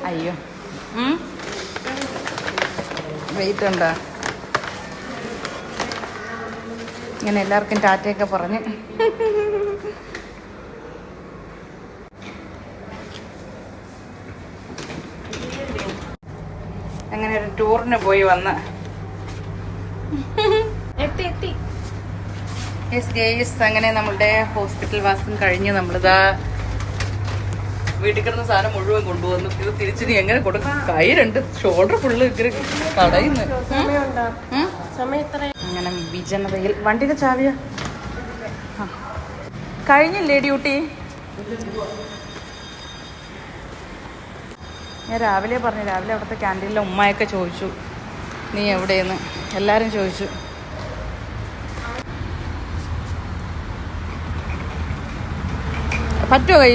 അയ്യോ വെയിറ്റ് ഉണ്ടോ? ഇങ്ങനെ എല്ലാവർക്കും ടാറ്റയൊക്കെ പറഞ്ഞ് അങ്ങനെ ഒരു ടൂറിന് പോയി വന്ന് അങ്ങനെ നമ്മളുടെ ഹോസ്പിറ്റൽ വാസം കഴിഞ്ഞ് നമ്മളിതാ വീട്ടിൽ കിടന്ന സാധനം മുഴുവൻ കൊണ്ടുവന്നു. ഇത് തിരിച്ചിനി എങ്ങനെ കൊടുക്കും? കൈ രണ്ട് ഷോൾഡർ ഫുള്ള് ഇങ്ങനെ തടയുന്നു. അങ്ങനെ വിജനതയിൽ വണ്ടിയുടെ ചാവിയ കഴിഞ്ഞില്ലേ ഡ്യൂട്ടി? ഞാൻ രാവിലെ പറഞ്ഞു, രാവിലെ അവിടുത്തെ ക്യാൻറ്റീനിലെ ഉമ്മയൊക്കെ ചോദിച്ചു നീ എവിടെയെന്ന്, എല്ലാവരും ചോദിച്ചു. പറ്റുമോ കയ്യിൽ?